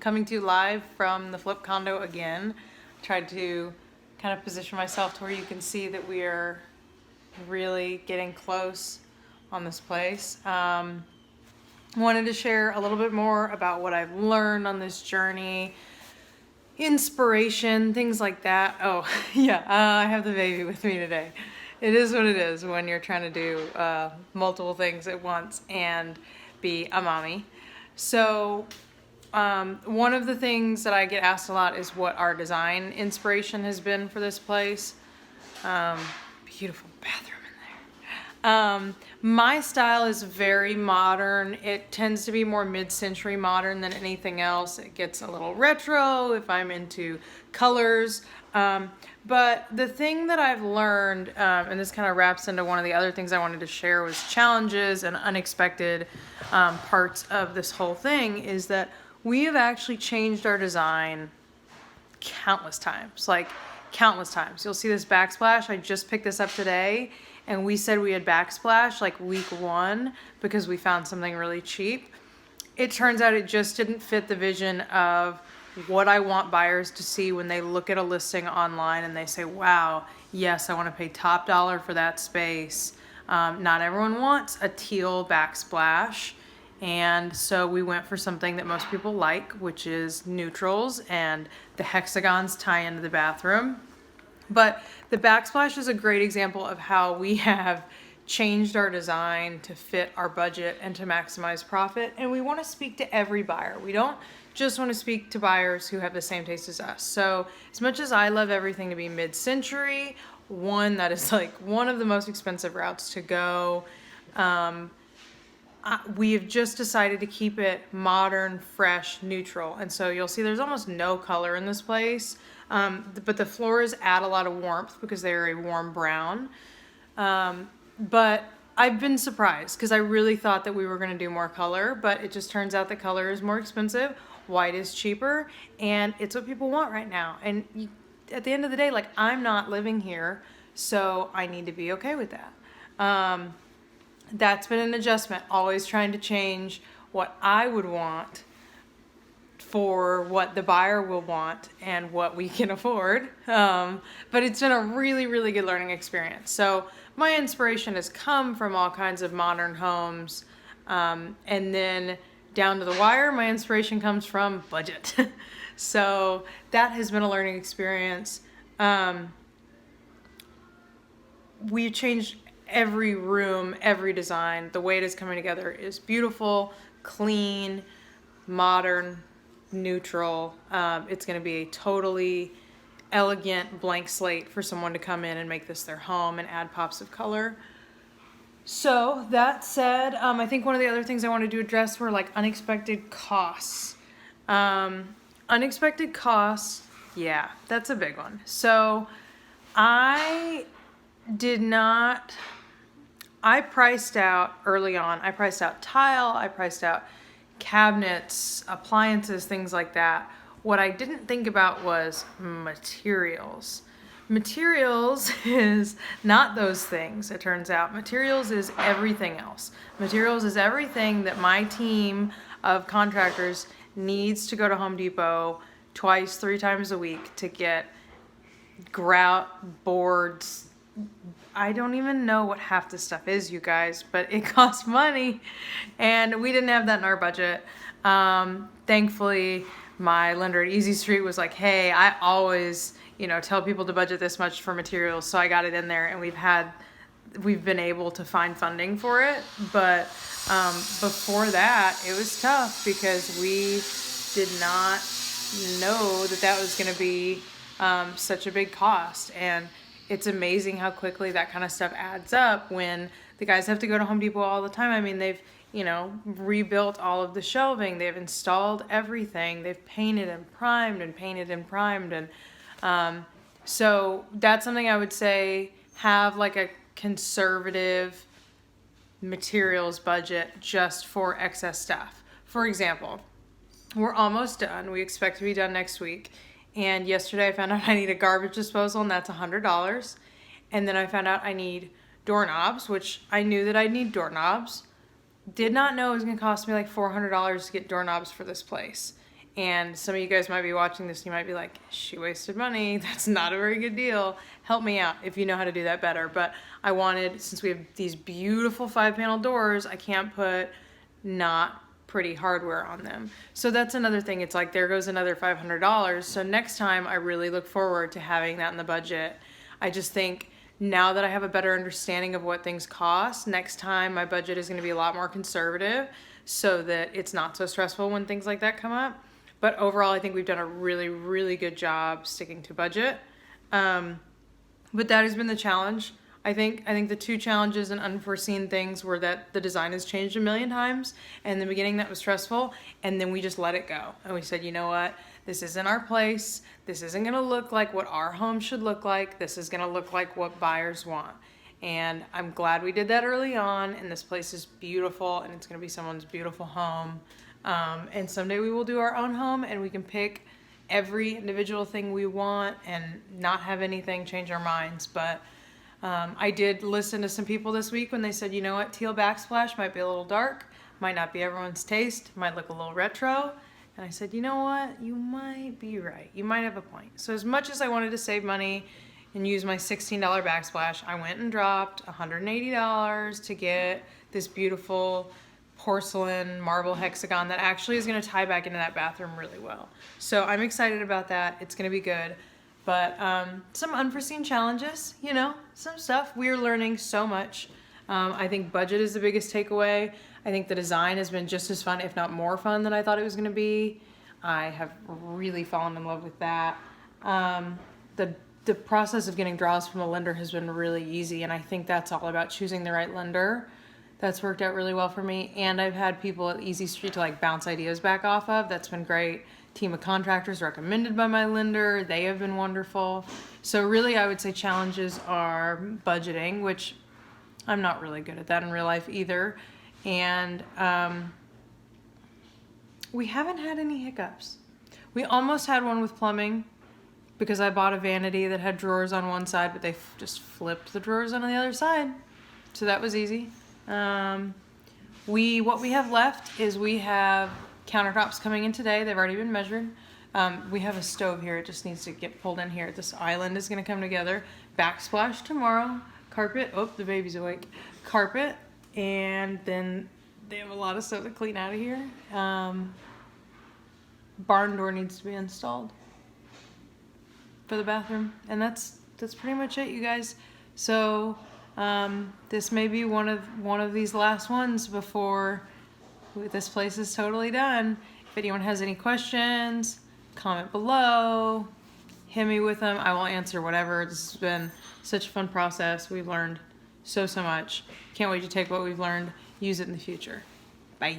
Coming to you live from the Flip Condo again. Tried to kind of position myself to where you can see that we are really getting close on this place. Wanted to share a little bit more about what I've learned on this journey, inspiration, things like that. Oh, yeah, I have the baby with me today. It is what it is when you're trying to do multiple things at once and be a mommy. So one of the things that I get asked a lot is what our design inspiration has been for this place. Beautiful bathroom in there. My style is very modern. It tends to be more mid-century modern than anything else. It gets a little retro if I'm into colors. But the thing that I've learned, and this kind of wraps into one of the other things I wanted to share, was challenges and unexpected parts of this whole thing, is that we have actually changed our design countless times, like countless times. You'll see this backsplash. I just picked this up today, and we said we had backsplash like week 1 because we found something really cheap. It turns out it just didn't fit the vision of what I want buyers to see when they look at a listing online and they say, wow, yes, I want to pay top dollar for that space. Not everyone wants a teal backsplash. And so we went for something that most people like, which is neutrals, and the hexagons tie into the bathroom. But the backsplash is a great example of how we have changed our design to fit our budget and to maximize profit. And we want to speak to every buyer. We don't just want to speak to buyers who have the same taste as us. So as much as I love everything to be mid-century, one that is like one of the most expensive routes to go, we have just decided to keep it modern, fresh, neutral. And so you'll see there's almost no color in this place. But the floors add a lot of warmth because they're a warm brown. But I've been surprised because I really thought that we were going to do more color, but it just turns out that color is more expensive. White is cheaper, and it's what people want right now. And at the end of the day, like, I'm not living here, so I need to be okay with that. That's been an adjustment, always trying to change what I would want for what the buyer will want and what we can afford. But it's been a really, really good learning experience. So my inspiration has come from all kinds of modern homes. And then down to the wire, my inspiration comes from budget. So that has been a learning experience. We changed every room, every design. The way it is coming together is beautiful, clean, modern, neutral. It's going to be a totally elegant blank slate for someone to come in and make this their home and add pops of color. So that said, I think one of the other things I wanted to address were like unexpected costs. Unexpected costs, yeah, that's a big one. So I priced out early on. I priced out tile, I priced out cabinets, appliances, things like that. What I didn't think about was materials. Materials is not those things, it turns out. Materials is everything else. Materials is everything that my team of contractors needs to go to Home Depot twice, 3 times a week to get grout, boards. I don't even know what half the stuff is, you guys, but it costs money, and we didn't have that in our budget. Thankfully, my lender at Easy Street was like, hey, I always, tell people to budget this much for materials, so I got it in there, and we've been able to find funding for it. But before that, it was tough because we did not know that was going to be such a big cost. And it's amazing how quickly that kind of stuff adds up when the guys have to go to Home Depot all the time. I mean, they've, rebuilt all of the shelving. They've installed everything. They've painted and primed and painted and primed. And so that's something I would say, have like a conservative materials budget just for excess stuff. For example, we're almost done. We expect to be done next week. And yesterday I found out I need a garbage disposal, and that's $100. And then I found out I need doorknobs, which I knew that I'd need doorknobs. Did not know it was going to cost me like $400 to get doorknobs for this place. And some of you guys might be watching this and you might be like, she wasted money. That's not a very good deal. Help me out if you know how to do that better. But I wanted, since we have these beautiful 5-panel doors, I can't put not pretty hardware on them. So that's another thing. It's like, there goes another $500. So next time I really look forward to having that in the budget. I just think now that I have a better understanding of what things cost, next time my budget is going to be a lot more conservative so that it's not so stressful when things like that come up. But overall, I think we've done a really, really good job sticking to budget. But that has been the challenge. I think the two challenges and unforeseen things were that the design has changed a million times. And in the beginning, that was stressful. And then we just let it go. And we said, you know what? This isn't our place. This isn't going to look like what our home should look like. This is going to look like what buyers want. And I'm glad we did that early on. And this place is beautiful. And it's going to be someone's beautiful home. And someday we will do our own home and we can pick every individual thing we want and not have anything change our minds. But I did listen to some people this week when they said, you know what, teal backsplash might be a little dark, might not be everyone's taste, might look a little retro. And I said, you know what, you might be right. You might have a point. So as much as I wanted to save money and use my $16 backsplash, I went and dropped $180 to get this beautiful porcelain marble hexagon that actually is going to tie back into that bathroom really well. So I'm excited about that. It's going to be good. But some unforeseen challenges, you know, some stuff. We're learning so much. I think budget is the biggest takeaway. I think the design has been just as fun, if not more fun, than I thought it was going to be. I have really fallen in love with that. The process of getting draws from a lender has been really easy, and I think that's all about choosing the right lender. That's worked out really well for me. And I've had people at Easy Street to like bounce ideas back off of. That's been great. Team of contractors recommended by my lender. They have been wonderful. So really, I would say challenges are budgeting, which I'm not really good at that in real life either. And we haven't had any hiccups. We almost had one with plumbing because I bought a vanity that had drawers on one side, but they just flipped the drawers on the other side. So that was easy. What we have left is we have countertops coming in today. They've already been measured. We have a stove here. It just needs to get pulled in here. This island is going to come together. Backsplash tomorrow. Carpet. Oh, the baby's awake. Carpet. And then they have a lot of stuff to clean out of here. Barn door needs to be installed for the bathroom. And that's pretty much it, you guys. So this may be one of these last ones before this place is totally done. If anyone has any questions, comment below, hit me with them. I will answer whatever. This has been such a fun process. We've learned so much. Can't wait to take what we've learned, use it in the future. Bye.